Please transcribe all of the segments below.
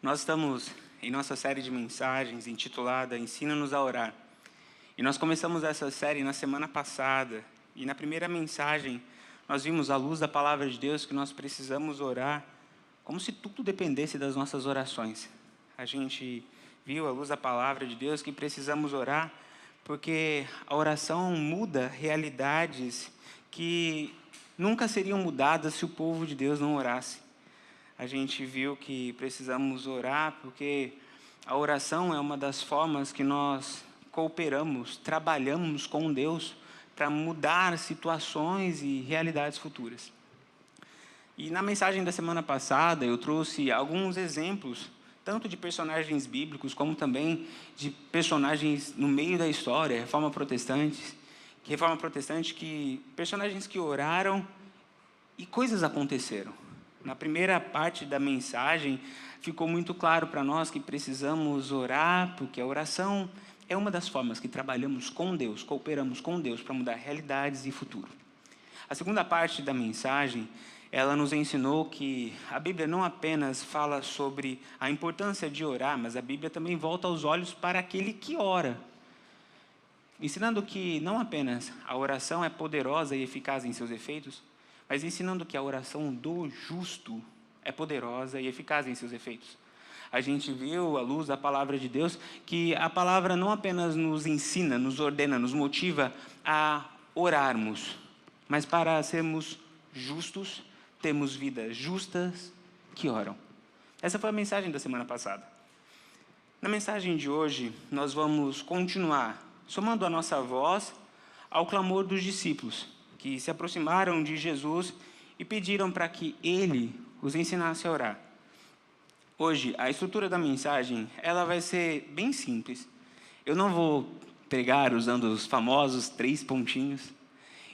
Nós estamos em nossa série de mensagens intitulada Ensina-nos a Orar. E nós começamos essa série na semana passada. E na primeira mensagem, nós vimos à luz da palavra de Deus que nós precisamos orar como se tudo dependesse das nossas orações. A gente viu à luz da palavra de Deus que precisamos orar porque a oração muda realidades que nunca seriam mudadas se o povo de Deus não orasse. A gente viu que precisamos orar porque a oração é uma das formas que nós cooperamos, trabalhamos com Deus para mudar situações e realidades futuras. E na mensagem da semana passada eu trouxe alguns exemplos, tanto de personagens bíblicos como também de personagens no meio da história, Reforma Protestante, personagens que oraram e coisas aconteceram. Na primeira parte da mensagem, ficou muito claro para nós que precisamos orar, porque a oração é uma das formas que trabalhamos com Deus, cooperamos com Deus para mudar realidades e futuro. A segunda parte da mensagem, ela nos ensinou que a Bíblia não apenas fala sobre a importância de orar, mas a Bíblia também volta os olhos para aquele que ora, ensinando que não apenas a oração é poderosa e eficaz em seus efeitos, mas ensinando que a oração do justo é poderosa e eficaz em seus efeitos. A gente viu, à luz da palavra de Deus, que a palavra não apenas nos ensina, nos ordena, nos motiva a orarmos, mas para sermos justos, temos vidas justas que oram. Essa foi a mensagem da semana passada. Na mensagem de hoje, nós vamos continuar somando a nossa voz ao clamor dos discípulos, que se aproximaram de Jesus e pediram para que Ele os ensinasse a orar. Hoje, a estrutura da mensagem ela vai ser bem simples. Eu não vou pregar usando os famosos 3 pontinhos.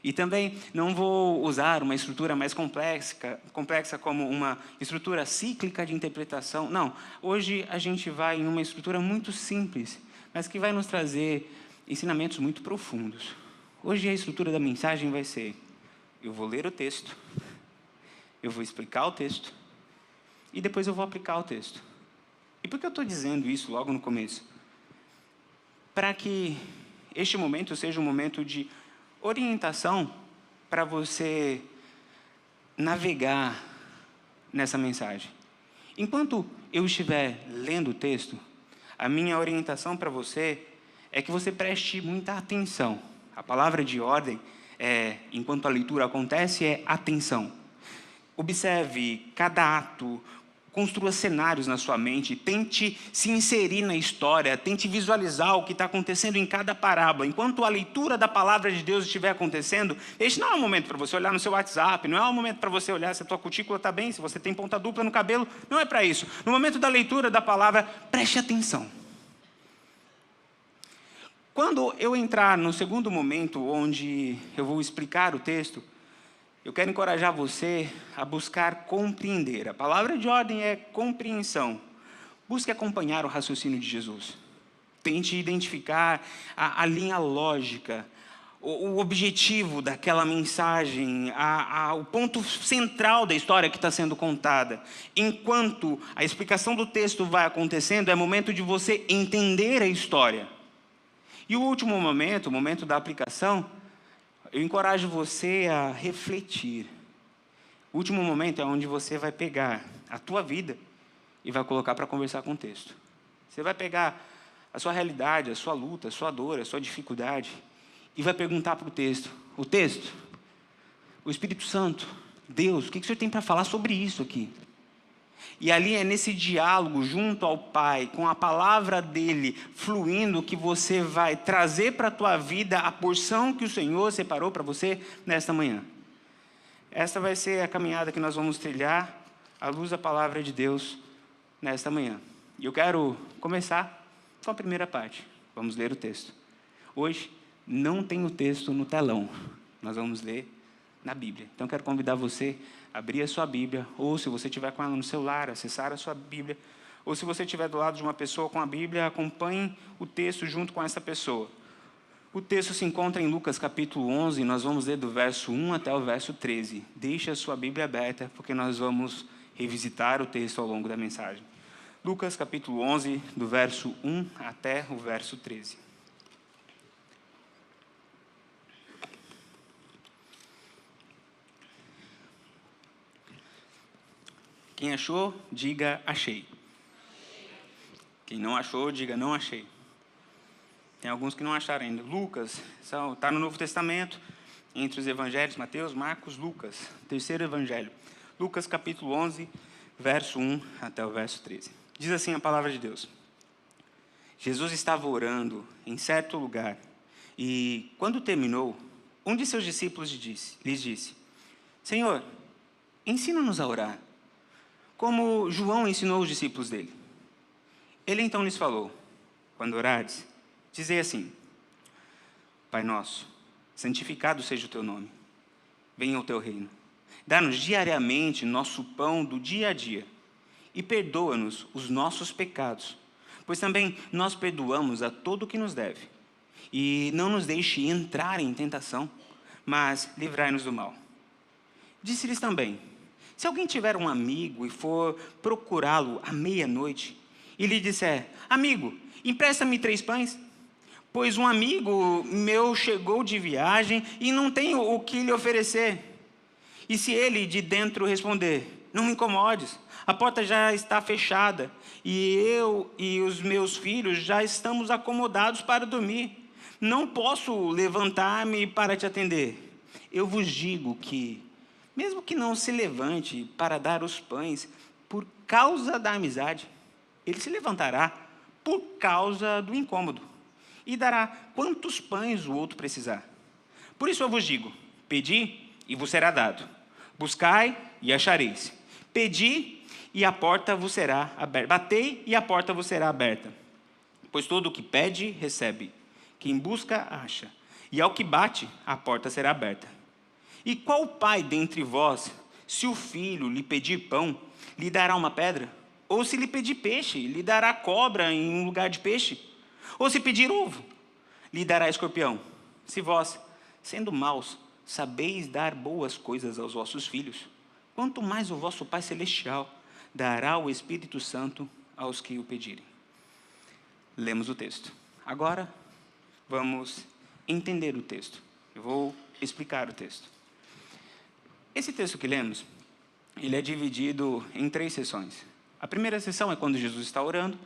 E também não vou usar uma estrutura mais complexa como uma estrutura cíclica de interpretação. Não, hoje a gente vai em uma estrutura muito simples, mas que vai nos trazer ensinamentos muito profundos. Hoje a estrutura da mensagem vai ser: eu vou ler o texto, eu vou explicar o texto, e depois eu vou aplicar o texto. E por que eu estou dizendo isso logo no começo? Para que este momento seja um momento de orientação para você navegar nessa mensagem. Enquanto eu estiver lendo o texto, a minha orientação para você é que você preste muita atenção. A palavra de ordem, enquanto a leitura acontece, é atenção. Observe cada ato, construa cenários na sua mente, tente se inserir na história, tente visualizar o que está acontecendo em cada parábola. Enquanto a leitura da palavra de Deus estiver acontecendo, este não é um momento para você olhar no seu WhatsApp, não é um momento para você olhar se a tua cutícula está bem, se você tem ponta dupla no cabelo, não é para isso. No momento da leitura da palavra, preste atenção. Quando eu entrar no segundo momento, onde eu vou explicar o texto, eu quero encorajar você a buscar compreender. A palavra de ordem é compreensão. Busque acompanhar o raciocínio de Jesus. Tente identificar a linha lógica, o objetivo daquela mensagem, o ponto central da história que está sendo contada. Enquanto a explicação do texto vai acontecendo, é momento de você entender a história. E o último momento, o momento da aplicação, eu encorajo você a refletir. O último momento é onde você vai pegar a tua vida e vai colocar para conversar com o texto. Você vai pegar a sua realidade, a sua luta, a sua dor, a sua dificuldade e vai perguntar para o texto. O texto, o Espírito Santo, Deus, o que o Senhor tem para falar sobre isso aqui? E ali é nesse diálogo junto ao Pai, com a palavra dEle fluindo, que você vai trazer para a tua vida a porção que o Senhor separou para você nesta manhã. Essa vai ser a caminhada que nós vamos trilhar à luz da palavra de Deus nesta manhã. E eu quero começar com a primeira parte. Vamos ler o texto. Hoje não tem o texto no telão, nós vamos ler na Bíblia. Então quero convidar você a abrir a sua Bíblia, ou se você tiver com ela no celular, acessar a sua Bíblia, ou se você estiver do lado de uma pessoa com a Bíblia, acompanhe o texto junto com essa pessoa. O texto se encontra em Lucas capítulo 11, nós vamos ler do verso 1 até o verso 13. Deixe a sua Bíblia aberta, porque nós vamos revisitar o texto ao longo da mensagem. Lucas capítulo 11, do verso 1 até o verso 13. Quem achou, diga achei. Quem não achou, diga não achei. Tem alguns que não acharam ainda. Lucas, está no Novo Testamento, entre os evangelhos, Mateus, Marcos, Lucas, terceiro evangelho. Lucas capítulo 11, verso 1 até o verso 13. Diz assim a palavra de Deus. Jesus estava orando em certo lugar, e quando terminou, um de seus discípulos lhes disse, Senhor, ensina-nos a orar, como João ensinou os discípulos dele. Ele então lhes falou, quando orardes, dizei assim, Pai nosso, santificado seja o teu nome, venha o teu reino. Dá-nos diariamente nosso pão do dia a dia, e perdoa-nos os nossos pecados, pois também nós perdoamos a todo o que nos deve. E não nos deixe entrar em tentação, mas livrai-nos do mal. Disse-lhes também, se alguém tiver um amigo e for procurá-lo à meia-noite, e lhe disser, amigo, empresta-me 3 pães, pois um amigo meu chegou de viagem e não tenho o que lhe oferecer. E se ele de dentro responder, não me incomodes, a porta já está fechada, e eu e os meus filhos já estamos acomodados para dormir. Não posso levantar-me para te atender. Eu vos digo que, mesmo que não se levante para dar os pães, por causa da amizade, ele se levantará por causa do incômodo, e dará quantos pães o outro precisar. Por isso eu vos digo, pedi e vos será dado. Buscai e achareis. Pedi e a porta vos será aberta. Batei e a porta vos será aberta. Pois todo o que pede, recebe. Quem busca, acha. E ao que bate, a porta será aberta. E qual pai dentre vós, se o filho lhe pedir pão, lhe dará uma pedra? Ou se lhe pedir peixe, lhe dará cobra em um lugar de peixe? Ou se pedir ovo, lhe dará escorpião? Se vós, sendo maus, sabeis dar boas coisas aos vossos filhos, quanto mais o vosso Pai Celestial dará o Espírito Santo aos que o pedirem. Lemos o texto. Agora, vamos entender o texto. Eu vou explicar o texto. Esse texto que lemos, ele é dividido em 3 sessões. A primeira sessão é quando Jesus está orando,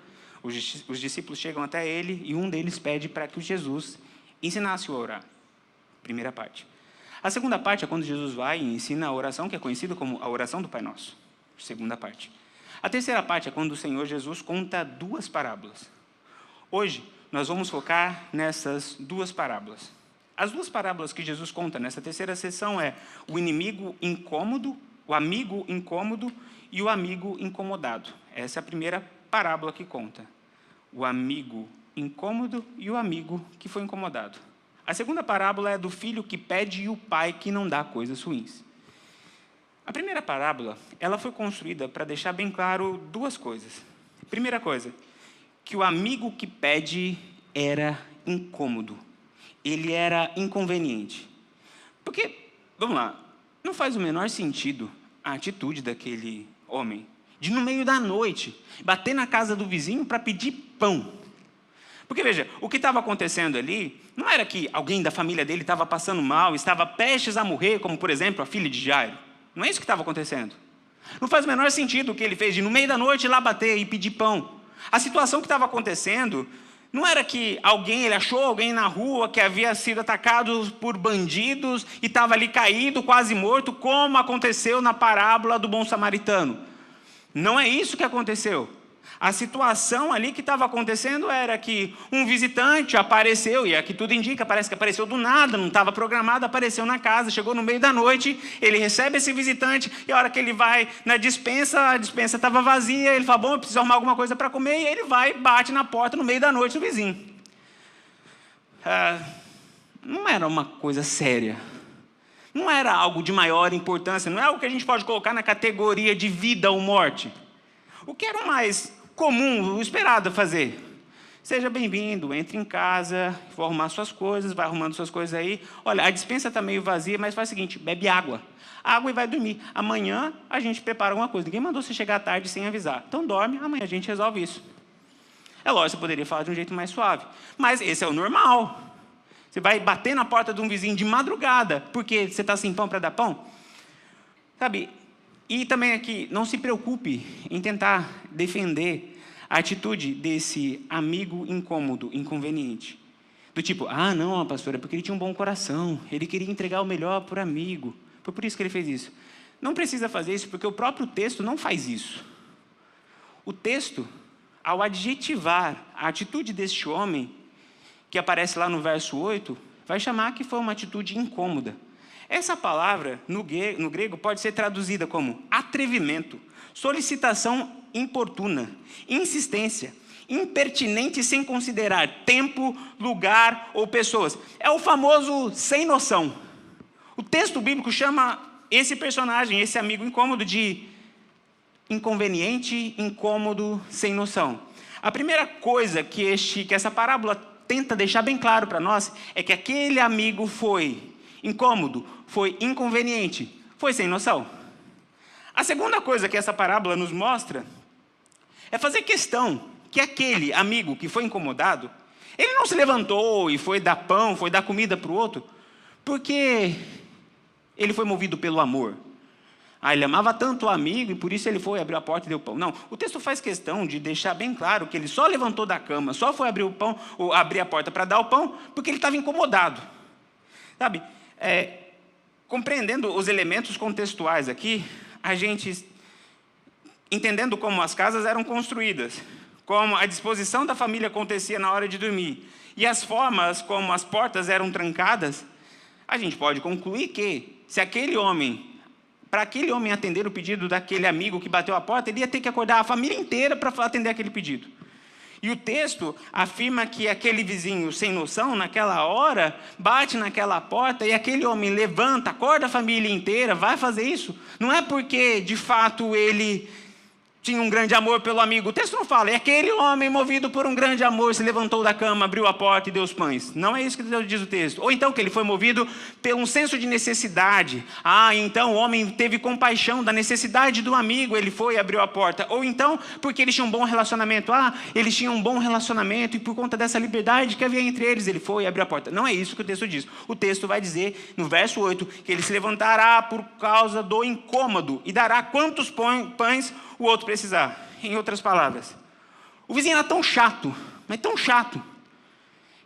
os discípulos chegam até ele e um deles pede para que Jesus ensinasse a orar. Primeira parte. A segunda parte é quando Jesus vai e ensina a oração que é conhecida como a oração do Pai Nosso. Segunda parte. A terceira parte é quando o Senhor Jesus conta 2 parábolas. Hoje, nós vamos focar nessas 2 parábolas. As 2 parábolas que Jesus conta nessa terceira sessão é o inimigo incômodo, o amigo incômodo e o amigo incomodado. Essa é a primeira parábola que conta. O amigo incômodo e o amigo que foi incomodado. A segunda parábola é do filho que pede e o pai que não dá coisas ruins. A primeira parábola, ela foi construída para deixar bem claro 2 coisas. Primeira coisa, que o amigo que pede era incômodo. Ele era inconveniente. Porque, vamos lá, não faz o menor sentido a atitude daquele homem de, no meio da noite, bater na casa do vizinho para pedir pão. Porque, veja, o que estava acontecendo ali não era que alguém da família dele estava passando mal, estava prestes a morrer, como, por exemplo, a filha de Jairo. Não é isso que estava acontecendo. Não faz o menor sentido o que ele fez de, no meio da noite, ir lá bater e pedir pão. A situação que estava acontecendo não era que ele achou alguém na rua que havia sido atacado por bandidos e estava ali caído, quase morto, como aconteceu na parábola do bom samaritano. Não é isso que aconteceu. A situação ali que estava acontecendo era que um visitante apareceu, e aqui tudo indica, parece que apareceu do nada, não estava programado, apareceu na casa, chegou no meio da noite, ele recebe esse visitante, e a hora que ele vai na dispensa, a dispensa estava vazia, ele fala, bom, eu preciso arrumar alguma coisa para comer, e ele vai e bate na porta no meio da noite do vizinho. Não era uma coisa séria. Não era algo de maior importância, não é algo que a gente pode colocar na categoria de vida ou morte. O que era mais comum, o esperado fazer? seja bem-vindo, entre em casa, vou arrumar suas coisas, vai arrumando suas coisas aí. Olha, a despensa está meio vazia, mas faz o seguinte, bebe água. Água e vai dormir. Amanhã a gente prepara alguma coisa. Ninguém mandou você chegar tarde sem avisar. Então dorme, amanhã a gente resolve isso. É lógico, você poderia falar de um jeito mais suave. Mas esse é o normal. Você vai bater na porta de um vizinho de madrugada, porque você está sem pão para dar pão? Sabe? E também aqui, não se preocupe em tentar defender a atitude desse amigo incômodo, inconveniente. Do tipo, não, pastor, é porque ele tinha um bom coração, ele queria entregar o melhor para o amigo, foi por isso que ele fez isso. Não precisa fazer isso, porque o próprio texto não faz isso. O texto, ao adjetivar a atitude deste homem, que aparece lá no verso 8, vai chamar que foi uma atitude incômoda. Essa palavra, no grego, pode ser traduzida como atrevimento, solicitação importuna, insistência, impertinente sem considerar tempo, lugar ou pessoas. É o famoso sem noção. O texto bíblico chama esse personagem, esse amigo incômodo, de inconveniente, incômodo, sem noção. A primeira coisa que essa parábola tenta deixar bem claro para nós é que aquele amigo foi incômodo, foi inconveniente, foi sem noção. A segunda coisa que essa parábola nos mostra é fazer questão que aquele amigo que foi incomodado, ele não se levantou e foi dar pão, foi dar comida para o outro, porque ele foi movido pelo amor. Ele amava tanto o amigo e por isso ele foi, abriu a porta e deu pão. Não, o texto faz questão de deixar bem claro que ele só levantou da cama, só foi abrir o pão, ou abrir a porta para dar o pão, porque ele estava incomodado. Sabe, compreendendo os elementos contextuais aqui, a gente, entendendo como as casas eram construídas, como a disposição da família acontecia na hora de dormir, e as formas como as portas eram trancadas, a gente pode concluir que, se para aquele homem atender o pedido daquele amigo que bateu a porta, ele ia ter que acordar a família inteira para atender aquele pedido. E o texto afirma que aquele vizinho sem noção, naquela hora, bate naquela porta e aquele homem levanta, acorda a família inteira, vai fazer isso. Não é porque, de fato, ele tinha um grande amor pelo amigo. O texto não fala, é aquele homem movido por um grande amor, se levantou da cama, abriu a porta e deu os pães. Não é isso que Deus diz o texto. Ou então que ele foi movido por um senso de necessidade. Então o homem teve compaixão da necessidade do amigo, ele foi e abriu a porta. Ou então porque eles tinham um bom relacionamento. Eles tinham um bom relacionamento e por conta dessa liberdade que havia entre eles, ele foi e abriu a porta. Não é isso que o texto diz. O texto vai dizer, no verso 8, que ele se levantará por causa do incômodo e dará quantos pães o outro precisar. Em outras palavras, o vizinho era tão chato, mas tão chato,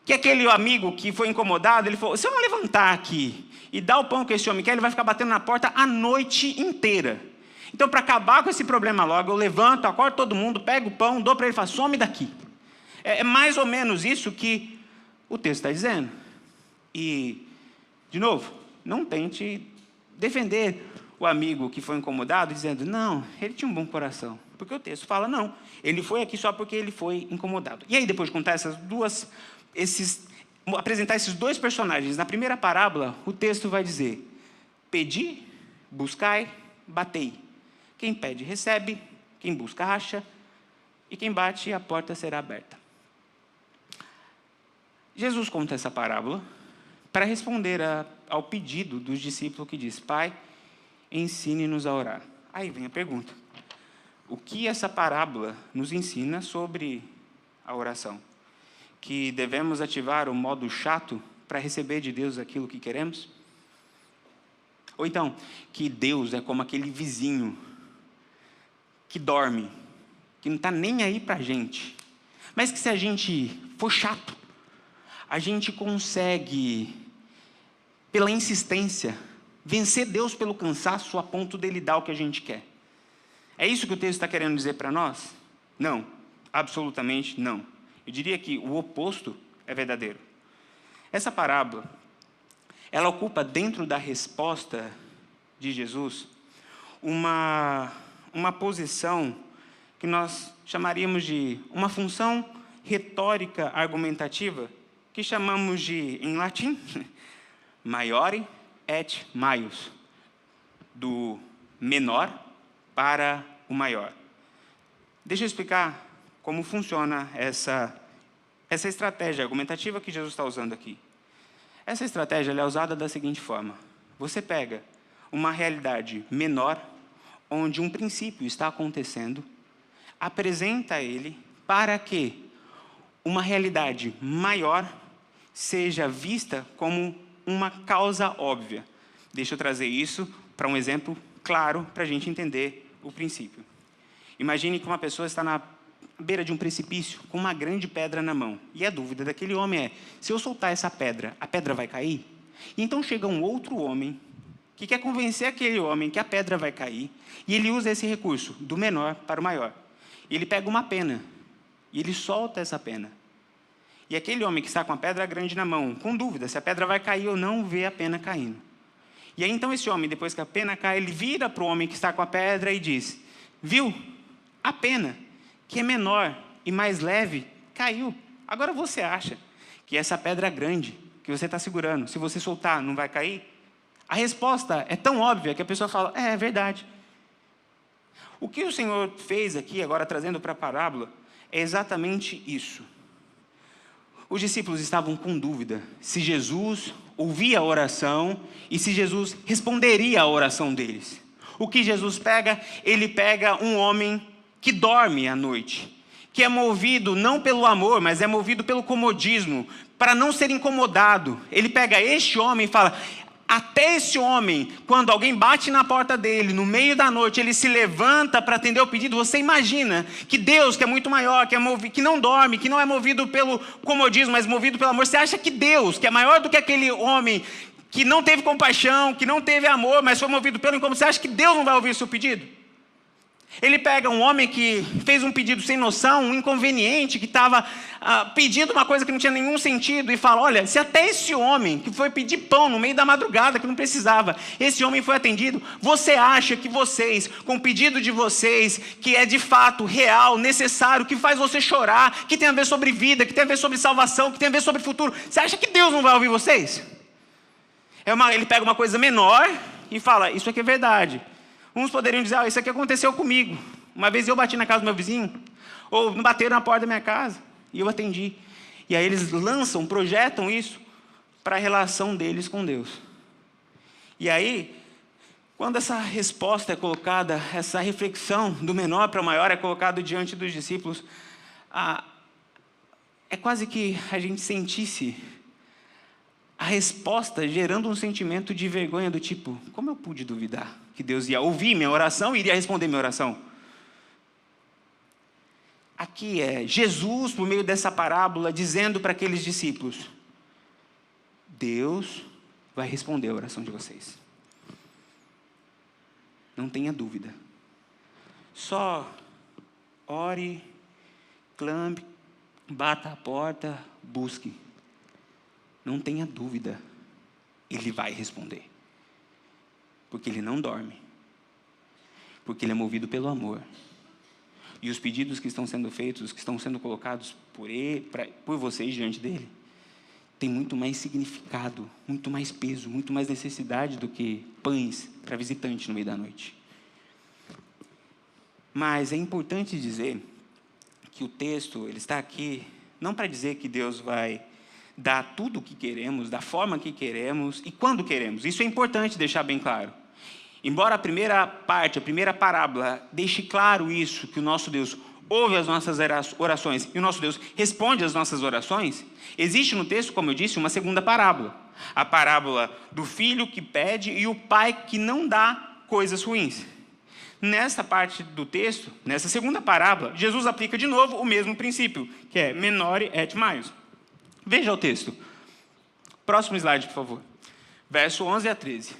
que aquele amigo que foi incomodado, ele falou, se eu não levantar aqui e dar o pão que esse homem quer, ele vai ficar batendo na porta a noite inteira. Então, para acabar com esse problema logo, eu levanto, acordo todo mundo, pego o pão, dou para ele e falo, some daqui. É mais ou menos isso que o texto está dizendo. E, de novo, não tente defender o amigo que foi incomodado, dizendo, não, ele tinha um bom coração. Porque o texto fala, não, ele foi aqui só porque ele foi incomodado. E aí, depois de contar apresentar esses dois personagens, na primeira parábola, o texto vai dizer, pedi, buscai, batei. Quem pede, recebe, quem busca, acha, e quem bate, a porta será aberta. Jesus conta essa parábola para responder ao pedido dos discípulos que diz, Pai, ensine-nos a orar. Aí vem a pergunta, o que essa parábola nos ensina sobre a oração? Que devemos ativar o modo chato para receber de Deus aquilo que queremos? Ou então, que Deus é como aquele vizinho que dorme, que não está nem aí para a gente, mas que se a gente for chato, a gente consegue, pela insistência, vencer Deus pelo cansaço a ponto dele dar o que a gente quer. É isso que o texto está querendo dizer para nós? Não, absolutamente não. Eu diria que o oposto é verdadeiro. Essa parábola, ela ocupa dentro da resposta de Jesus uma posição que nós chamaríamos de uma função retórica argumentativa, que chamamos de, em latim, maiore et maius, do menor para o maior. Deixa eu explicar como funciona essa essa estratégia argumentativa que Jesus está usando aqui, essa estratégia ela é usada da seguinte forma. Você pega uma realidade menor, onde um princípio está acontecendo, apresenta ele para que uma realidade maior seja vista como uma causa óbvia. Deixa eu trazer isso para um exemplo claro para a gente entender o princípio. Imagine que uma pessoa está na beira de um precipício com uma grande pedra na mão. E a dúvida daquele homem é, se eu soltar essa pedra, a pedra vai cair? E então chega um outro homem que quer convencer aquele homem que a pedra vai cair, e ele usa esse recurso, do menor para o maior. E ele pega uma pena, e ele solta essa pena. E aquele homem que está com a pedra grande na mão, com dúvida se a pedra vai cair ou não, vê a pena caindo. E aí então esse homem, depois que a pena cai, ele vira para o homem que está com a pedra e diz, viu, a pena, que é menor e mais leve, caiu. Agora você acha que essa pedra grande, que você está segurando, se você soltar, não vai cair? A resposta é tão óbvia que a pessoa fala, é verdade. O que o Senhor fez aqui, agora trazendo para a parábola, é exatamente isso. Os discípulos estavam com dúvida se Jesus ouvia a oração e se Jesus responderia à oração deles. O que Jesus pega? Ele pega um homem que dorme à noite, que é movido não pelo amor, mas é movido pelo comodismo, para não ser incomodado. Ele pega este homem e fala, até esse homem, quando alguém bate na porta dele, no meio da noite, ele se levanta para atender o pedido. Você imagina que Deus, que é muito maior, que não dorme, que não é movido pelo comodismo, mas movido pelo amor. Você acha que Deus, que é maior do que aquele homem que não teve compaixão, que não teve amor, mas foi movido pelo incômodo, você acha que Deus não vai ouvir o seu pedido? Ele pega um homem que fez um pedido sem noção, um inconveniente, que estava pedindo uma coisa que não tinha nenhum sentido, e fala, olha, se até esse homem que foi pedir pão no meio da madrugada, que não precisava, esse homem foi atendido, você acha que vocês, com o pedido de vocês, que é de fato real, necessário, que faz você chorar, que tem a ver sobre vida, que tem a ver sobre salvação, que tem a ver sobre futuro, você acha que Deus não vai ouvir vocês? Ele pega uma coisa menor e fala, isso aqui é verdade. Uns poderiam dizer, isso aqui aconteceu comigo. Uma vez eu bati na casa do meu vizinho, ou bateram na porta da minha casa, e eu atendi. E aí eles projetam isso para a relação deles com Deus. E aí, quando essa resposta é colocada, essa reflexão do menor para o maior é colocado diante dos discípulos, é quase que a gente sentisse a resposta gerando um sentimento de vergonha do tipo, como eu pude duvidar que Deus ia ouvir minha oração e iria responder minha oração? Aqui é Jesus, por meio dessa parábola, dizendo para aqueles discípulos, Deus vai responder a oração de vocês. Não tenha dúvida. Só ore, clame, bata a porta, busque. Não tenha dúvida, Ele vai responder. Porque Ele não dorme. Porque Ele é movido pelo amor. E os pedidos que estão sendo feitos, que estão sendo colocados por vocês diante dEle, tem muito mais significado, muito mais peso, muito mais necessidade do que pães para visitante no meio da noite. Mas é importante dizer que o texto ele está aqui não para dizer que Deus vai dar tudo o que queremos, da forma que queremos e quando queremos. Isso é importante deixar bem claro. Embora a primeira parte, a primeira parábola, deixe claro isso, que o nosso Deus ouve as nossas orações e o nosso Deus responde às nossas orações, existe no texto, como eu disse, uma segunda parábola. A parábola do filho que pede e o pai que não dá coisas ruins. Nessa parte do texto, nessa segunda parábola, Jesus aplica de novo o mesmo princípio, que é menore et maius. Veja o texto. Próximo slide, por favor. Verso 11 a 13.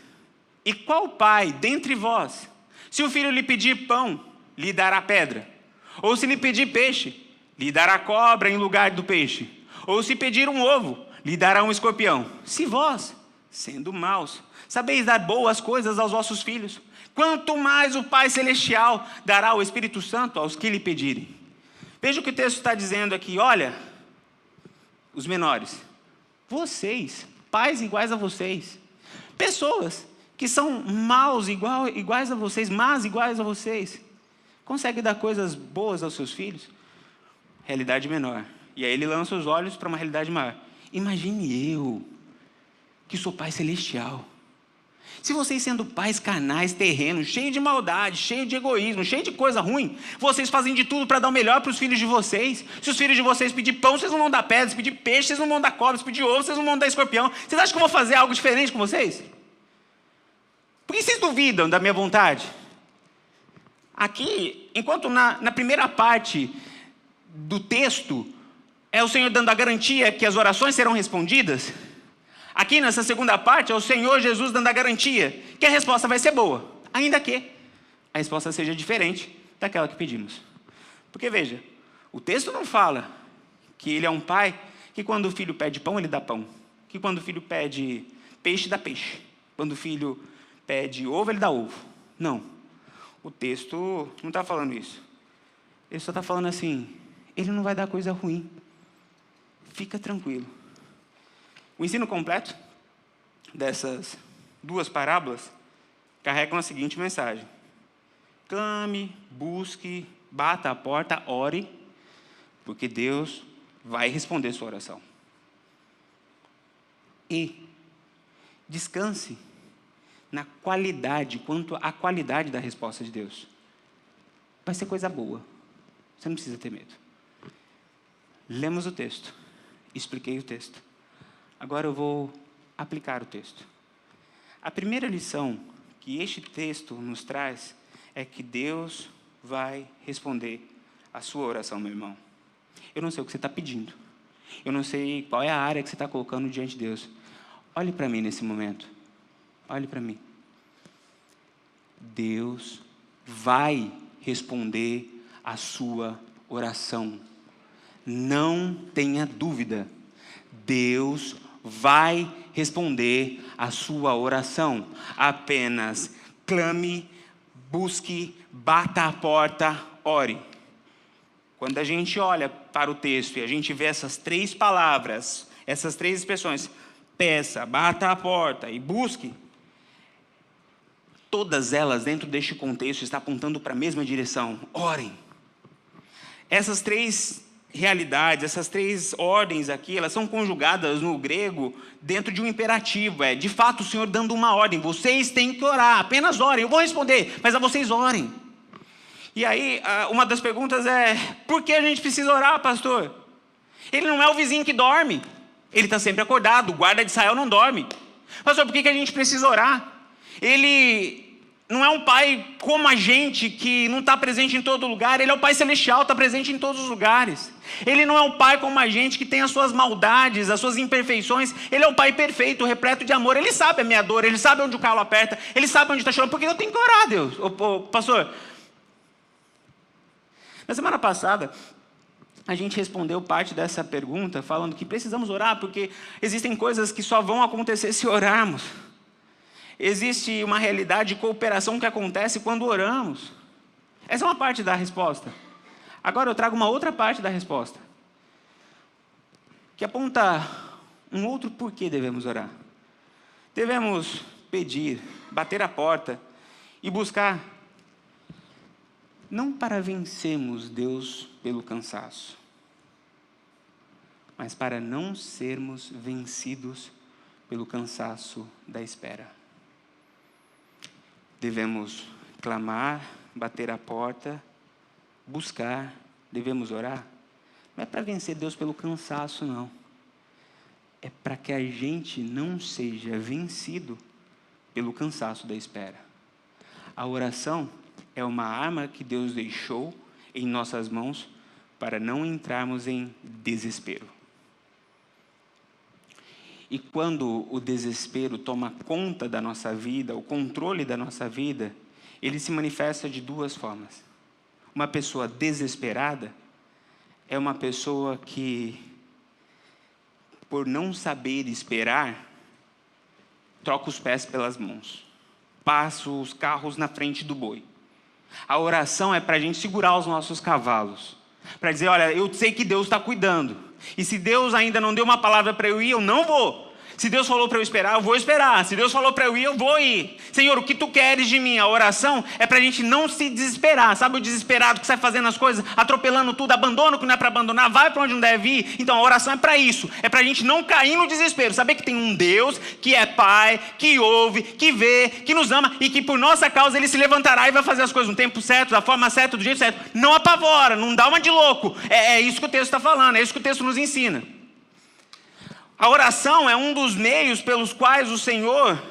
E qual pai dentre vós, se o filho lhe pedir pão, lhe dará pedra? Ou se lhe pedir peixe, lhe dará cobra em lugar do peixe? Ou se pedir um ovo, lhe dará um escorpião? Se vós, sendo maus, sabeis dar boas coisas aos vossos filhos, quanto mais o Pai Celestial dará o Espírito Santo aos que lhe pedirem. Veja o que o texto está dizendo aqui. Olha, os menores, vocês, pais iguais a vocês, pessoas que são maus iguais a vocês, más iguais a vocês, conseguem dar coisas boas aos seus filhos? Realidade menor. E aí ele lança os olhos para uma realidade maior. Imagine eu, que sou pai celestial. Se vocês sendo pais carnais, terrenos, cheios de maldade, cheios de egoísmo, cheios de coisa ruim, vocês fazem de tudo para dar o melhor para os filhos de vocês. Se os filhos de vocês pedir pão, vocês não vão dar pedra. Se pedir peixe, vocês não vão dar cobra. Se pedir ovo, vocês não vão dar escorpião. Vocês acham que eu vou fazer algo diferente com vocês? Por que vocês duvidam da minha vontade? Aqui, enquanto na primeira parte do texto, é o Senhor dando a garantia que as orações serão respondidas, aqui nessa segunda parte é o Senhor Jesus dando a garantia que a resposta vai ser boa, ainda que a resposta seja diferente daquela que pedimos. Porque veja, o texto não fala que ele é um pai que quando o filho pede pão, ele dá pão. Que quando o filho pede peixe, dá peixe. Quando o filho pede ovo, ele dá ovo. Não. O texto não está falando isso. Ele só está falando assim, ele não vai dar coisa ruim. Fica tranquilo. O ensino completo dessas duas parábolas carregam a seguinte mensagem: clame, busque, bata a porta, ore, porque Deus vai responder sua oração. E descanse na qualidade, quanto à qualidade da resposta de Deus. Vai ser coisa boa. Você não precisa ter medo. Lemos o texto. Expliquei o texto. Agora eu vou aplicar o texto. A primeira lição que este texto nos traz é que Deus vai responder a sua oração, meu irmão. Eu não sei o que você está pedindo. Eu não sei qual é a área que você está colocando diante de Deus. Olhe para mim nesse momento. Olhe para mim. Deus vai responder a sua oração. Não tenha dúvida. Deus vai responder a sua oração. Apenas clame, busque, bata a porta, ore. Quando a gente olha para o texto e a gente vê essas três palavras, essas três expressões, peça, bata a porta e busque, todas elas, dentro deste contexto, estão apontando para a mesma direção. Orem. Essas três realidades, essas três ordens aqui, elas são conjugadas no grego dentro de um imperativo. É, de fato, o Senhor dando uma ordem. Vocês têm que orar, apenas orem. Eu vou responder, mas a vocês orem. E aí, uma das perguntas é, por que a gente precisa orar, pastor? Ele não é o vizinho que dorme. Ele está sempre acordado. O guarda de Israel não dorme. Pastor, por que a gente precisa orar? Ele não é um pai como a gente, que não está presente em todo lugar. Ele é o pai celestial, está presente em todos os lugares. Ele não é um pai como a gente, que tem as suas maldades, as suas imperfeições. Ele é um pai perfeito, repleto de amor. Ele sabe a minha dor, ele sabe onde o calo aperta, ele sabe onde está chorando. Por que eu tenho que orar, Deus? Pastor, na semana passada, a gente respondeu parte dessa pergunta falando que precisamos orar porque existem coisas que só vão acontecer se orarmos. Existe uma realidade de cooperação que acontece quando oramos. Essa é uma parte da resposta. Agora eu trago uma outra parte da resposta, que aponta um outro porquê devemos orar. Devemos pedir, bater a porta e buscar, não para vencermos Deus pelo cansaço, mas para não sermos vencidos pelo cansaço da espera. Devemos clamar, bater a porta, buscar, devemos orar. Não é para vencer Deus pelo cansaço, não. É para que a gente não seja vencido pelo cansaço da espera. A oração é uma arma que Deus deixou em nossas mãos para não entrarmos em desespero. E quando o desespero toma conta da nossa vida, o controle da nossa vida, ele se manifesta de duas formas. Uma pessoa desesperada é uma pessoa que, por não saber esperar, troca os pés pelas mãos, passa os carros na frente do boi. A oração é para a gente segurar os nossos cavalos, para dizer, olha, eu sei que Deus está cuidando. E se Deus ainda não deu uma palavra para eu ir, eu não vou. Se Deus falou para eu esperar, eu vou esperar. Se Deus falou para eu ir, eu vou ir. Senhor, o que tu queres de mim? A oração é para a gente não se desesperar. Sabe o desesperado que sai fazendo as coisas, atropelando tudo, abandona o que não é para abandonar, vai para onde não deve ir? Então a oração é para isso. É para a gente não cair no desespero. Saber que tem um Deus que é Pai, que ouve, que vê, que nos ama e que por nossa causa Ele se levantará e vai fazer as coisas no tempo certo, da forma certa, do jeito certo. Não apavora, não dá uma de louco. É isso que o texto está falando, é isso que o texto nos ensina. A oração é um dos meios pelos quais o Senhor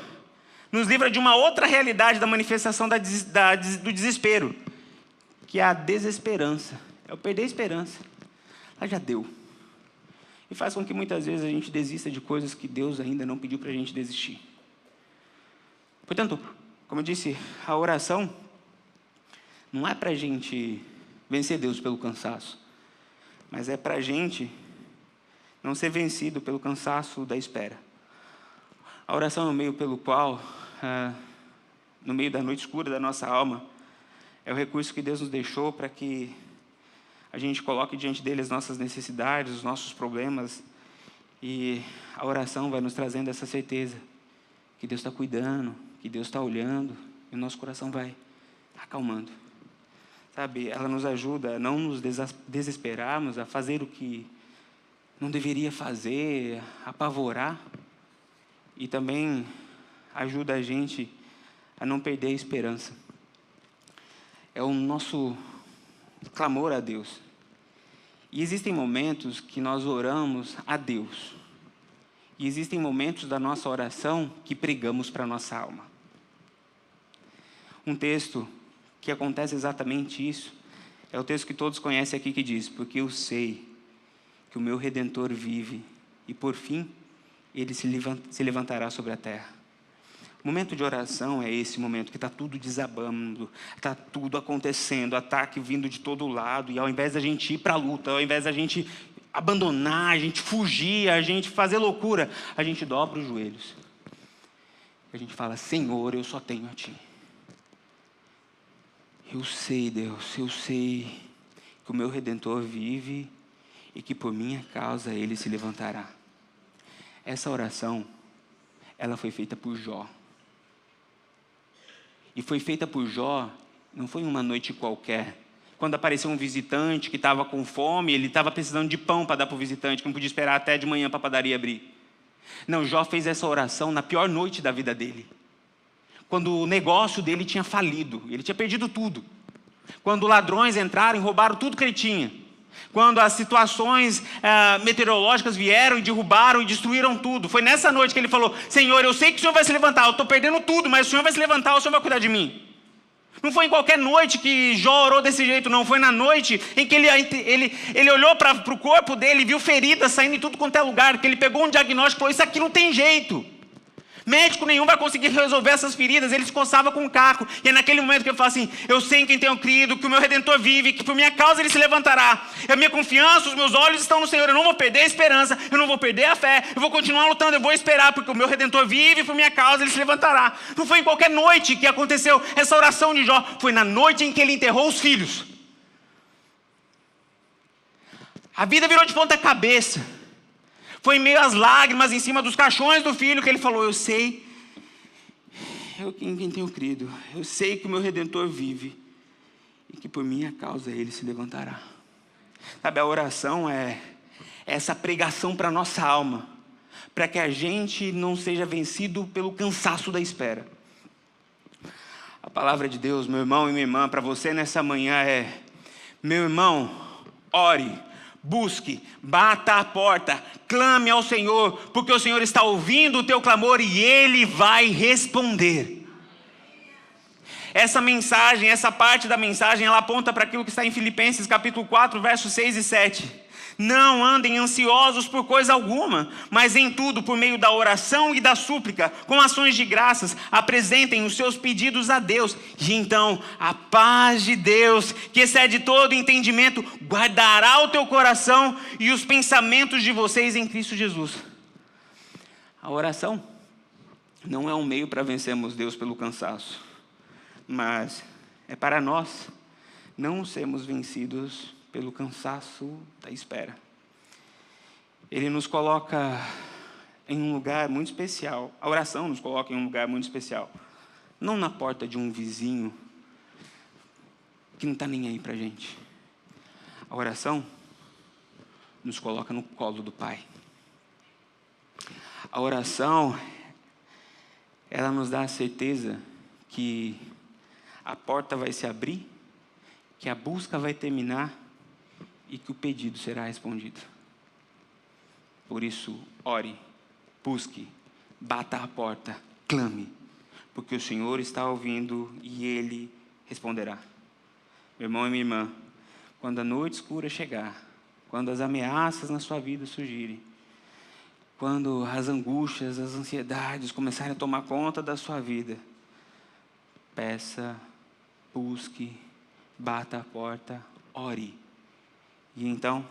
nos livra de uma outra realidade da manifestação do desespero, que é a desesperança, é o perder a esperança. Ela já deu. E faz com que muitas vezes a gente desista de coisas que Deus ainda não pediu para a gente desistir. Portanto, como eu disse, a oração não é para a gente vencer Deus pelo cansaço, mas é para a gente não ser vencido pelo cansaço da espera. A oração é o meio pelo qual, no meio da noite escura da nossa alma, é o recurso que Deus nos deixou para que a gente coloque diante dele as nossas necessidades, os nossos problemas, e a oração vai nos trazendo essa certeza que Deus está cuidando, que Deus está olhando, e o nosso coração vai acalmando. Sabe, ela nos ajuda a não nos desesperarmos, a fazer o que não deveria fazer, apavorar, e também ajuda a gente a não perder a esperança. É o nosso clamor a Deus. E existem momentos que nós oramos a Deus. E existem momentos da nossa oração que pregamos para a nossa alma. Um texto que acontece exatamente isso é o texto que todos conhecem aqui, que diz: porque eu sei que o meu Redentor vive, e por fim, Ele se levantará sobre a terra. O momento de oração é esse momento que está tudo desabando, está tudo acontecendo, ataque vindo de todo lado, e ao invés da gente ir para a luta, ao invés da gente abandonar, a gente fugir, a gente fazer loucura, a gente dobra os joelhos. A gente fala: Senhor, eu só tenho a Ti. Eu sei, Deus, eu sei que o meu Redentor vive, e que por minha causa Ele se levantará. Essa oração, ela foi feita por Jó. E foi feita por Jó, não foi uma noite qualquer. Quando apareceu um visitante que estava com fome, ele estava precisando de pão para dar para o visitante, que não podia esperar até de manhã para a padaria abrir. Não, Jó fez essa oração na pior noite da vida dele. Quando o negócio dele tinha falido, ele tinha perdido tudo. Quando ladrões entraram e roubaram tudo que ele tinha. Quando as situações meteorológicas vieram e derrubaram e destruíram tudo. Foi nessa noite que ele falou: Senhor, eu sei que o Senhor vai se levantar, eu estou perdendo tudo, mas o Senhor vai se levantar, o Senhor vai cuidar de mim. Não foi em qualquer noite que Jó orou desse jeito, não. Foi na noite em que ele olhou para o corpo dele e viu feridas saindo em tudo quanto é lugar, que ele pegou um diagnóstico e falou: isso aqui não tem jeito. Médico nenhum vai conseguir resolver essas feridas. Ele se coçava com um caco. E é naquele momento que ele fala assim: eu sei em quem tenho crido, que o meu Redentor vive, que por minha causa Ele se levantará. A minha confiança, os meus olhos estão no Senhor. Eu não vou perder a esperança, eu não vou perder a fé. Eu vou continuar lutando, eu vou esperar, porque o meu Redentor vive, e por minha causa Ele se levantará. Não foi em qualquer noite que aconteceu essa oração de Jó. Foi na noite em que ele enterrou os filhos. A vida virou de ponta cabeça. Foi em meio às lágrimas, em cima dos caixões do filho, que ele falou: eu sei, eu em quem tenho crido, eu sei que o meu Redentor vive, e que por minha causa Ele se levantará. Sabe, a oração é essa pregação para a nossa alma, para que a gente não seja vencido pelo cansaço da espera. A palavra de Deus, meu irmão e minha irmã, para você nessa manhã é: meu irmão, ore, busque, bata a porta, clame ao Senhor, porque o Senhor está ouvindo o teu clamor e Ele vai responder. Essa mensagem, essa parte da mensagem, ela aponta para aquilo que está em Filipenses capítulo 4, versos 6 e 7. Não andem ansiosos por coisa alguma, mas em tudo, por meio da oração e da súplica, com ações de graças, apresentem os seus pedidos a Deus. E então, a paz de Deus, que excede todo entendimento, guardará o teu coração e os pensamentos de vocês em Cristo Jesus. A oração não é um meio para vencermos Deus pelo cansaço, mas é para nós não sermos vencidos pelo cansaço da espera. Ele nos coloca em um lugar muito especial. A oração nos coloca em um lugar muito especial. Não na porta de um vizinho que não está nem aí para a gente. A oração nos coloca no colo do Pai. A oração, ela nos dá a certeza que a porta vai se abrir, que a busca vai terminar e que o pedido será respondido. Por isso, ore, busque, bata a porta, clame, porque o Senhor está ouvindo e Ele responderá. Meu irmão e minha irmã, quando a noite escura chegar, quando as ameaças na sua vida surgirem, quando as angústias, as ansiedades começarem a tomar conta da sua vida, peça, busque, bata a porta, ore. E então,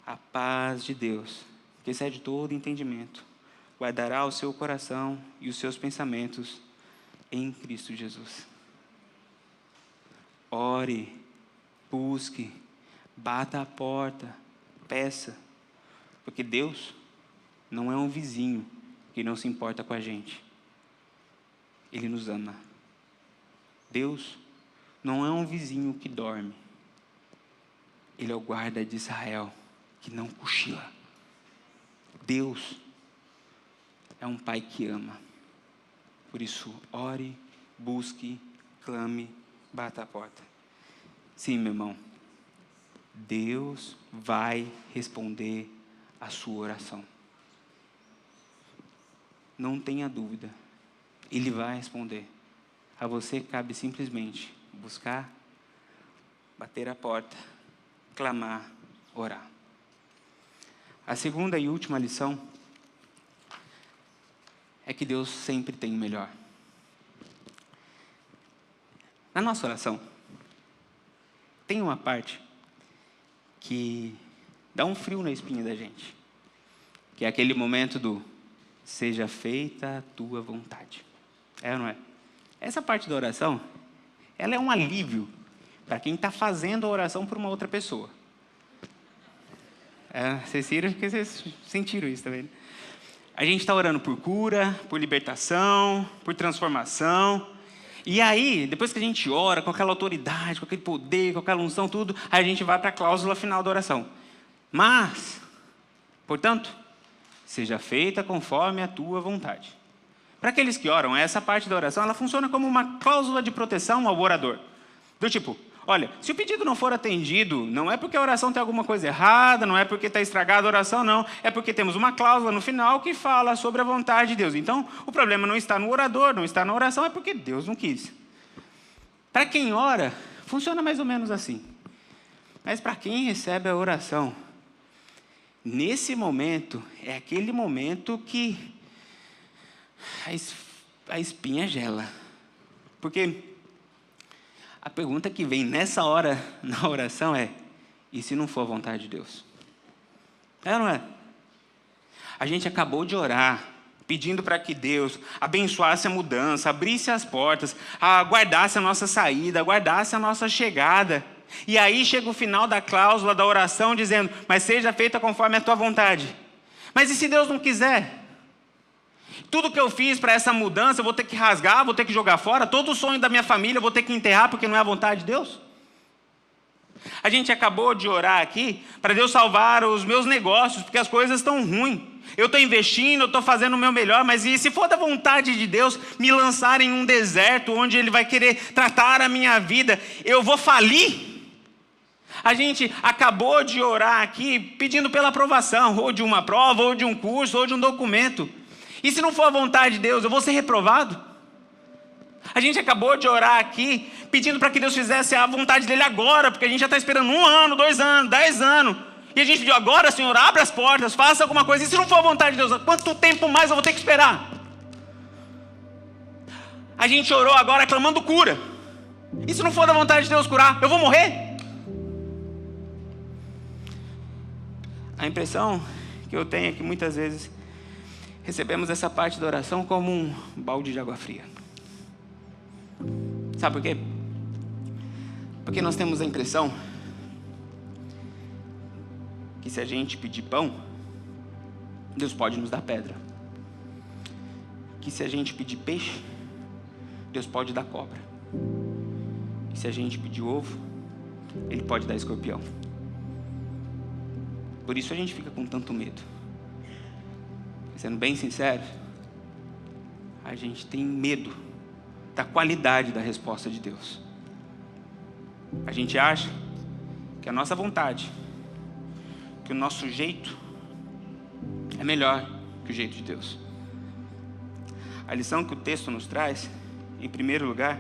a paz de Deus, que excede todo entendimento, guardará o seu coração e os seus pensamentos em Cristo Jesus. Ore, busque, bata a porta, peça, porque Deus não é um vizinho que não se importa com a gente. Ele nos ama. Deus não é um vizinho que dorme. Ele é o guarda de Israel, que não cochila. Deus é um Pai que ama. Por isso, ore, busque, clame, bata a porta. Sim, meu irmão, Deus vai responder a sua oração. Não tenha dúvida, Ele vai responder. A você cabe simplesmente buscar, bater a porta, clamar, orar. A segunda e última lição é que Deus sempre tem o melhor. Na nossa oração, tem uma parte que dá um frio na espinha da gente, que é aquele momento do seja feita a tua vontade. É ou não é? Essa parte da oração, ela é um alívio para quem está fazendo a oração por uma outra pessoa. Vocês viram que vocês sentiram isso também. A gente está orando por cura, por libertação, por transformação. E aí, depois que a gente ora com aquela autoridade, com aquele poder, com aquela unção, tudo, aí a gente vai para a cláusula final da oração. Mas, portanto, seja feita conforme a tua vontade. Para aqueles que oram, essa parte da oração, ela funciona como uma cláusula de proteção ao orador. Do tipo, olha, se o pedido não for atendido, não é porque a oração tem alguma coisa errada, não é porque está estragada a oração, não. É porque temos uma cláusula no final que fala sobre a vontade de Deus. Então, o problema não está no orador, não está na oração, é porque Deus não quis. Para quem ora, funciona mais ou menos assim. Mas para quem recebe a oração, nesse momento, é aquele momento que a espinha gela. Porque a pergunta que vem nessa hora na oração é: e se não for a vontade de Deus? É ou não é? A gente acabou de orar, pedindo para que Deus abençoasse a mudança, abrisse as portas, guardasse a nossa saída, guardasse a nossa chegada. E aí chega o final da cláusula da oração dizendo: mas seja feita conforme a tua vontade. Mas e se Deus não quiser? Tudo que eu fiz para essa mudança eu vou ter que rasgar, vou ter que jogar fora. Todo o sonho da minha família eu vou ter que enterrar porque não é a vontade de Deus? A gente acabou de orar aqui para Deus salvar os meus negócios, porque as coisas estão ruins. Eu estou investindo, eu estou fazendo o meu melhor, mas e se for da vontade de Deus me lançar em um deserto onde Ele vai querer tratar a minha vida, eu vou falir? A gente acabou de orar aqui pedindo pela aprovação, ou de uma prova, ou de um curso, ou de um documento. E se não for a vontade de Deus, eu vou ser reprovado? A gente acabou de orar aqui pedindo para que Deus fizesse a vontade dEle agora, porque a gente já está esperando 1 ano, 2 anos, 10 anos. E a gente pediu agora: Senhor, abre as portas, faça alguma coisa. E se não for a vontade de Deus, quanto tempo mais eu vou ter que esperar? A gente orou agora clamando cura. E se não for da vontade de Deus curar, eu vou morrer? A impressão que eu tenho é que muitas vezes recebemos essa parte da oração como um balde de água fria. Sabe por quê? Porque nós temos a impressão que se a gente pedir pão, Deus pode nos dar pedra. Que se a gente pedir peixe, Deus pode dar cobra. E se a gente pedir ovo, Ele pode dar escorpião. Por isso a gente fica com tanto medo. Sendo bem sincero, a gente tem medo da qualidade da resposta de Deus. A gente acha que a nossa vontade, que o nosso jeito é melhor que o jeito de Deus. A lição que o texto nos traz, em primeiro lugar,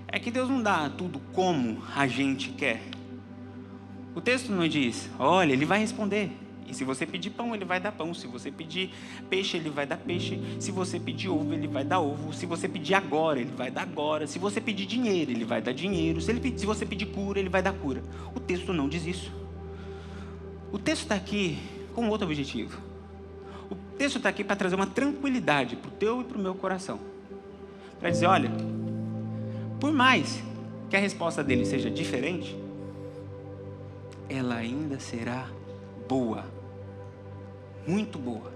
é que Deus não dá tudo como a gente quer. O texto não diz, olha, Ele vai responder. E se você pedir pão, Ele vai dar pão. Se você pedir peixe, Ele vai dar peixe. Se você pedir ovo, Ele vai dar ovo. Se você pedir agora, Ele vai dar agora. Se você pedir dinheiro, Ele vai dar dinheiro. Se você pedir cura, Ele vai dar cura. O texto não diz isso. O texto está aqui com outro objetivo. O texto está aqui para trazer uma tranquilidade para o teu e para o meu coração. Para dizer, olha, por mais que a resposta dele seja diferente, ela ainda será boa. Muito boa.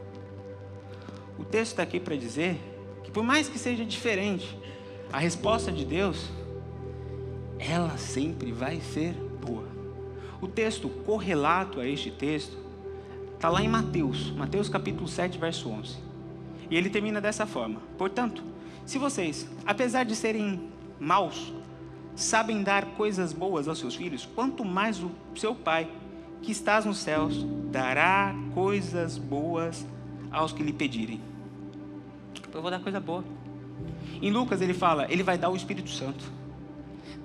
O texto está aqui para dizer que por mais que seja diferente, a resposta de Deus, ela sempre vai ser boa. O texto correlato a este texto está lá em Mateus capítulo 7, verso 11. E ele termina dessa forma. Portanto, se vocês, apesar de serem maus, sabem dar coisas boas aos seus filhos, quanto mais o seu Pai, que estás nos céus, dará coisas boas aos que lhe pedirem. Eu vou dar coisa boa. Em Lucas ele fala, ele vai dar o Espírito Santo.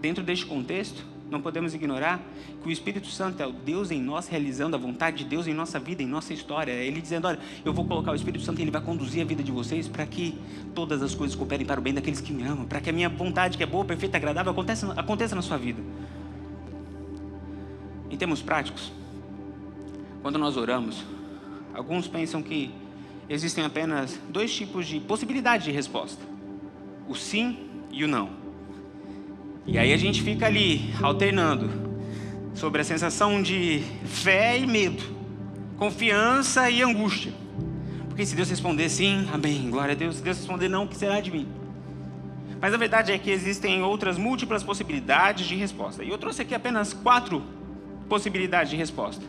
Dentro deste contexto, não podemos ignorar que o Espírito Santo é o Deus em nós, realizando a vontade de Deus em nossa vida, em nossa história. É Ele dizendo, olha, eu vou colocar o Espírito Santo e Ele vai conduzir a vida de vocês para que todas as coisas cooperem para o bem daqueles que me amam, para que a minha vontade, que é boa, perfeita, agradável, aconteça na sua vida. Em termos práticos, quando nós oramos, alguns pensam que existem apenas dois tipos de possibilidade de resposta: o sim e o não. E aí a gente fica ali, alternando, sobre a sensação de fé e medo, confiança e angústia. Porque se Deus responder sim, amém, glória a Deus. Se Deus responder não, o que será de mim? Mas a verdade é que existem outras múltiplas possibilidades de resposta. E eu trouxe aqui apenas 4 possibilidades de resposta.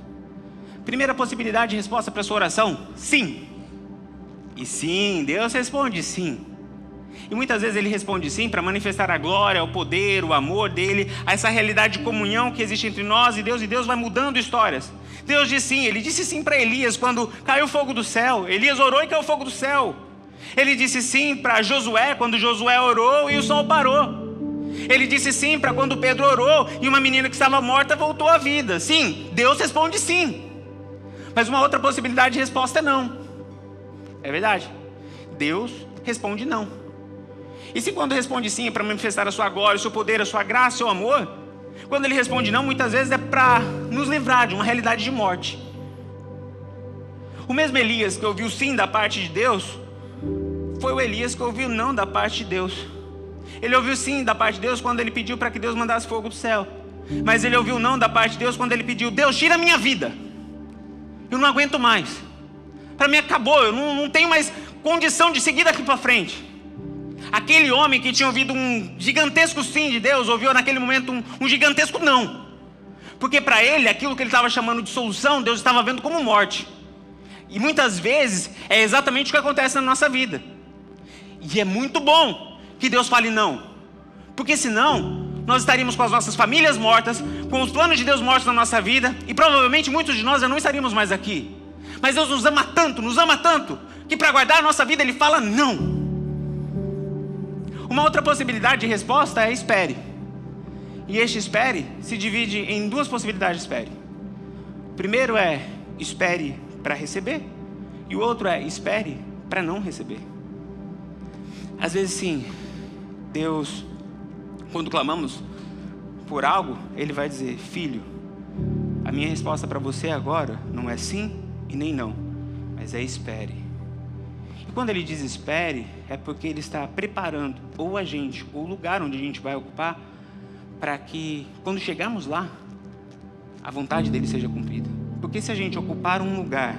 Primeira possibilidade de resposta para a sua oração, sim. E sim, Deus responde sim. E muitas vezes Ele responde sim para manifestar a glória, o poder, o amor dEle, a essa realidade de comunhão que existe entre nós e Deus vai mudando histórias. Deus diz sim, Ele disse sim para Elias quando caiu fogo do céu. Elias orou e caiu fogo do céu. Ele disse sim para Josué quando Josué orou e o sol parou. Ele disse sim para quando Pedro orou e uma menina que estava morta voltou à vida. Sim, Deus responde sim. Mas uma outra possibilidade de resposta é não. É verdade, Deus responde não. E se quando responde sim é para manifestar a sua glória, o seu poder, a sua graça, o seu amor, quando Ele responde não, muitas vezes é para nos livrar de uma realidade de morte. O mesmo Elias que ouviu sim da parte de Deus, foi o Elias que ouviu não da parte de Deus. Ele ouviu sim da parte de Deus quando ele pediu para que Deus mandasse fogo do céu. Mas ele ouviu não da parte de Deus quando ele pediu, Deus, tira a minha vida. Eu não aguento mais. Para mim acabou, eu não tenho mais condição de seguir daqui para frente. Aquele homem que tinha ouvido um gigantesco sim de Deus, ouviu naquele momento um gigantesco não. Porque para ele, aquilo que ele estava chamando de solução, Deus estava vendo como morte. E muitas vezes é exatamente o que acontece na nossa vida. E é muito bom que Deus fale não. Porque senão, nós estaríamos com as nossas famílias mortas, com os planos de Deus mortos na nossa vida, e provavelmente muitos de nós já não estaríamos mais aqui. Mas Deus nos ama tanto, que para guardar a nossa vida Ele fala não. Uma outra possibilidade de resposta é espere. E este espere se divide em 2 possibilidades de espere. O primeiro é espere para receber, e o outro é espere para não receber. Às vezes sim, Deus, quando clamamos por algo, Ele vai dizer, filho, a minha resposta para você agora não é sim e nem não, mas é espere. E quando Ele diz espere, é porque Ele está preparando ou a gente, ou o lugar onde a gente vai ocupar, para que quando chegarmos lá, a vontade dEle seja cumprida. Porque se a gente ocupar um lugar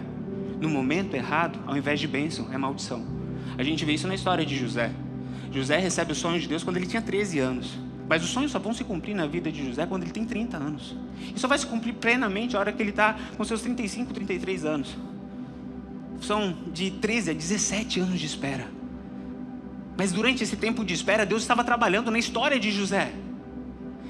no momento errado, ao invés de bênção, é maldição. A gente vê isso na história de José. José recebe o sonho de Deus quando ele tinha 13 anos. Mas os sonhos só vão se cumprir na vida de José quando ele tem 30 anos. E só vai se cumprir plenamente a hora que ele está com seus 35, 33 anos. São de 13 a 17 anos de espera. Mas durante esse tempo de espera, Deus estava trabalhando na história de José.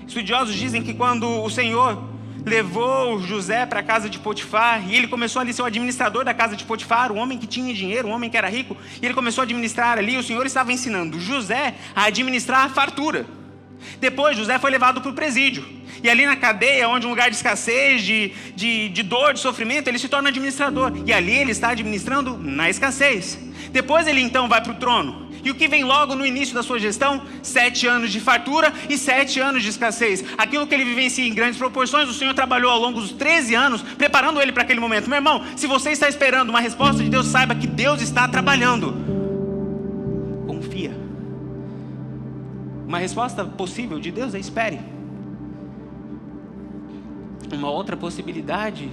Estudiosos dizem que quando o Senhor levou José para a casa de Potifar, e ele começou ali a ser o administrador da casa de Potifar, um homem que tinha dinheiro, um homem que era rico, e ele começou a administrar ali, o Senhor estava ensinando José a administrar a fartura. Depois José foi levado para o presídio, e ali na cadeia, onde um lugar de escassez, de dor, de sofrimento, ele se torna administrador, e ali ele está administrando na escassez. Depois ele então vai para o trono. E o que vem logo no início da sua gestão? 7 anos de fartura e 7 anos de escassez. Aquilo que ele vivencia em grandes proporções, o Senhor trabalhou ao longo dos 13 anos, preparando ele para aquele momento. Meu irmão, se você está esperando uma resposta de Deus, saiba que Deus está trabalhando. Confia. Uma resposta possível de Deus é espere. Uma outra possibilidade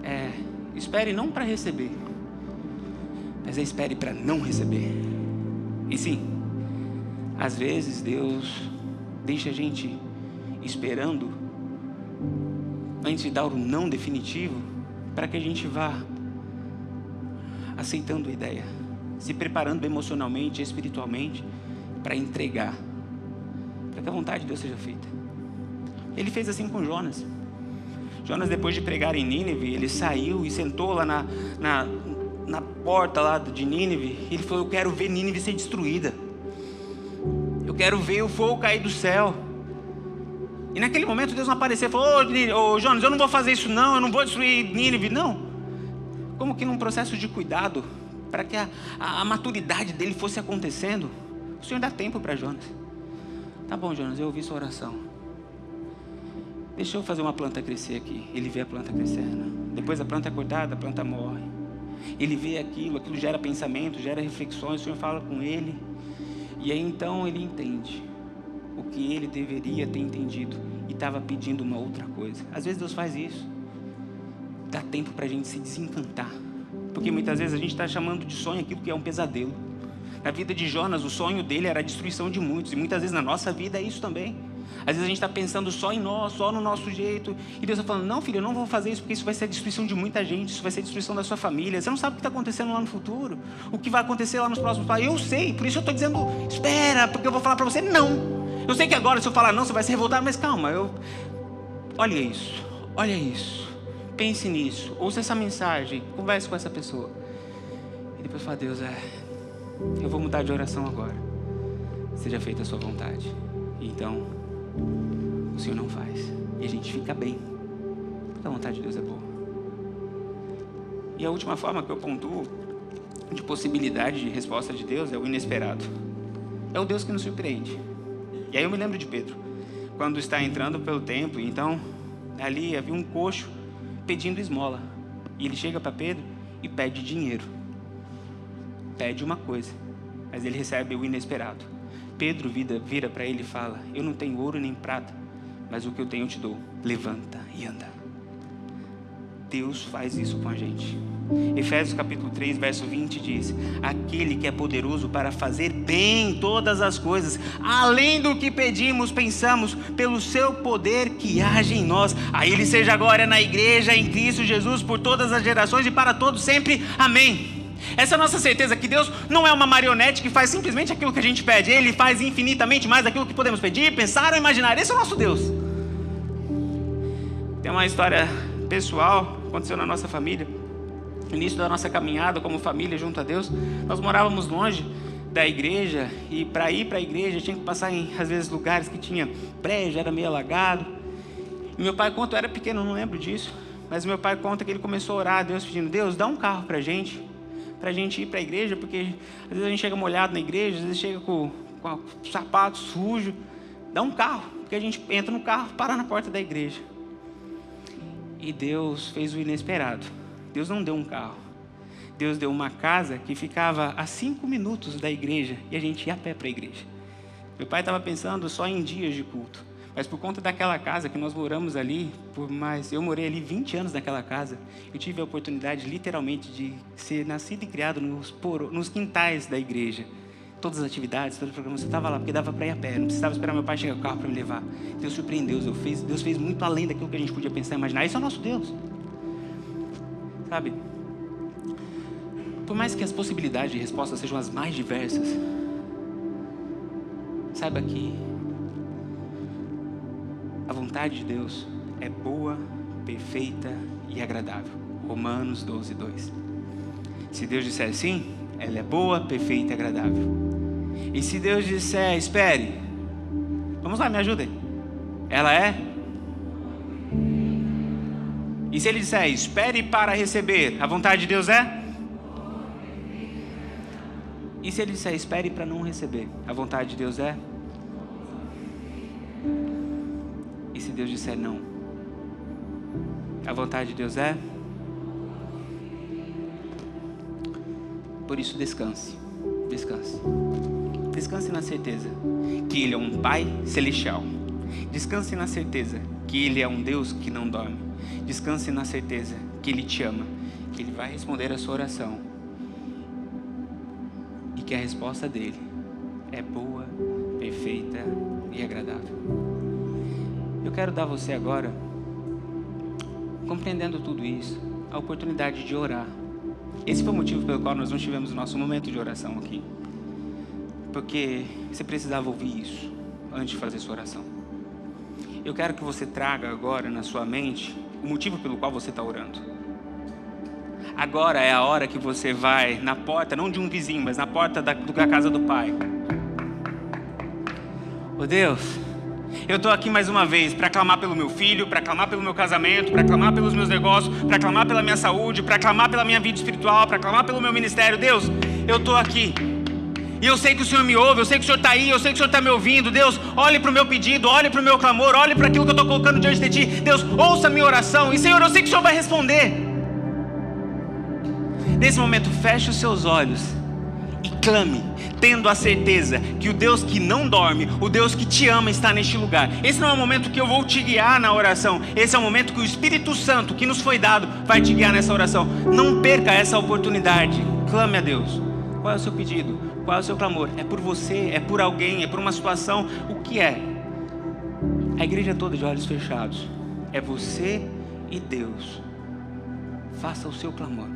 é espere não para receber, mas espere para não receber. E sim, às vezes Deus deixa a gente esperando antes de dar o não definitivo, para que a gente vá aceitando a ideia, se preparando emocionalmente, espiritualmente, para entregar, para que a vontade de Deus seja feita. Ele fez assim com Jonas. Jonas, depois de pregar em Nínive, ele saiu e sentou lá na porta lá de Nínive. Ele falou: eu quero ver Nínive ser destruída, eu quero ver o fogo cair do céu. E naquele momento Deus não apareceu e falou: ô Jonas, eu não vou fazer isso não, eu não vou destruir Nínive, não. Como que num processo de cuidado, para que a maturidade dele fosse acontecendo, o Senhor dá tempo para Jonas. Tá bom, Jonas, eu ouvi sua oração, deixa eu fazer uma planta crescer aqui. Ele vê a planta crescendo, depois a planta é cortada, a planta morre. Ele vê aquilo gera pensamento, gera reflexões, o Senhor fala com ele, e aí então ele entende o que ele deveria ter entendido e estava pedindo uma outra coisa. Às vezes Deus faz isso, dá tempo para a gente se desencantar, porque muitas vezes a gente está chamando de sonho aquilo que é um pesadelo. Na vida de Jonas, o sonho dele era a destruição de muitos, e muitas vezes na nossa vida é isso também. Às vezes a gente está pensando só em nós, só no nosso jeito, e Deus está falando: não, filho, eu não vou fazer isso, porque isso vai ser a destruição de muita gente, isso vai ser a destruição da sua família. Você não sabe o que está acontecendo lá no futuro, o que vai acontecer lá nos próximos passos. Eu sei, por isso eu estou dizendo espera, porque eu vou falar para você não. Eu sei que agora se eu falar não, você vai se revoltar, mas calma, olha isso, pense nisso, ouça essa mensagem, converse com essa pessoa, e depois fala: Deus, eu vou mudar de oração agora, seja feita a sua vontade. E então o Senhor não faz, e a gente fica bem, porque a vontade de Deus é boa. E a última forma que eu pontuo de possibilidade de resposta de Deus é o inesperado. É o Deus que nos surpreende. E aí eu me lembro de Pedro, quando está entrando pelo templo, então ali havia um coxo pedindo esmola, e ele chega para Pedro e pede dinheiro, pede uma coisa, mas ele recebe o inesperado. Pedro vira para ele e fala: eu não tenho ouro nem prata, mas o que eu tenho eu te dou, levanta e anda. Deus faz isso com a gente. Efésios capítulo 3, verso 20 diz: aquele que é poderoso para fazer bem todas as coisas, além do que pedimos, pensamos, pelo seu poder que age em nós. A ele seja a glória na igreja, em Cristo Jesus, por todas as gerações e para todos sempre. Amém. Essa é a nossa certeza, que Deus não é uma marionete que faz simplesmente aquilo que a gente pede. Ele faz infinitamente mais daquilo que podemos pedir, pensar ou imaginar. Esse é o nosso Deus. Tem uma história pessoal, aconteceu na nossa família. No início da nossa caminhada como família junto a Deus, nós morávamos longe da igreja, e para ir para a igreja tinha que passar em, às vezes, lugares que tinha prédio, era meio alagado. E meu pai conta, eu era pequeno, eu não lembro disso, mas meu pai conta que ele começou a orar a Deus pedindo: Deus, dá um carro para a gente ir para a igreja, porque às vezes a gente chega molhado na igreja, às vezes chega com o sapato sujo. Dá um carro, porque a gente entra no carro, para na porta da igreja. E Deus fez o inesperado. Deus não deu um carro, Deus deu uma casa que ficava a 5 minutos da igreja, e a gente ia a pé para a igreja. Meu pai estava pensando só em dias de culto, Mas por conta daquela casa que nós moramos ali, eu morei ali 20 anos naquela casa, eu tive a oportunidade literalmente de ser nascido e criado nos quintais da igreja. Todas as atividades, todo o programa, você estava lá, porque dava para ir a pé, não precisava esperar meu pai chegar com o carro para me levar. Deus surpreendeu, Deus fez muito além daquilo que a gente podia pensar e imaginar. Esse é o nosso Deus. Sabe? Por mais que as possibilidades de resposta sejam as mais diversas, saiba que a vontade de Deus é boa, perfeita e agradável. Romanos 12:2. Se Deus disser sim, ela é boa, perfeita e agradável. E se Deus disser espere, vamos lá, me ajudem. Ela é? E se Ele disser espere para receber, a vontade de Deus é? E se Ele disser espere para não receber, a vontade de Deus é? E se Deus disser não, a vontade de Deus é? Por isso descanse, descanse. Descanse na certeza que Ele é um Pai celestial. Descanse na certeza que Ele é um Deus que não dorme. Descanse na certeza que Ele te ama, que Ele vai responder a sua oração e que a resposta dele é boa, perfeita e agradável. Eu quero dar a você agora, compreendendo tudo isso, a oportunidade de orar. Esse foi o motivo pelo qual nós não tivemos o nosso momento de oração aqui. Porque você precisava ouvir isso antes de fazer sua oração. Eu quero que você traga agora na sua mente o motivo pelo qual você está orando. Agora é a hora que você vai na porta, não de um vizinho, mas na porta da casa do Pai. Oh Deus, eu estou aqui mais uma vez para clamar pelo meu filho, para clamar pelo meu casamento, para clamar pelos meus negócios, para clamar pela minha saúde, para clamar pela minha vida espiritual, para clamar pelo meu ministério. Deus, eu estou aqui. E eu sei que o Senhor me ouve, eu sei que o Senhor está aí, eu sei que o Senhor está me ouvindo. Deus, olhe para o meu pedido, olhe para o meu clamor, olhe para aquilo que eu estou colocando diante de Ti. Deus, ouça a minha oração. E Senhor, eu sei que o Senhor vai responder. Nesse momento, feche os seus olhos e clame, tendo a certeza que o Deus que não dorme, o Deus que te ama está neste lugar. Esse não é o momento que eu vou te guiar na oração. Esse é o momento que o Espírito Santo que nos foi dado vai te guiar nessa oração. Não perca essa oportunidade. Clame a Deus. Qual é o seu pedido? Qual é o seu clamor? É por você? É por alguém? É por uma situação? O que é? A igreja toda de olhos fechados. É você e Deus. Faça o seu clamor.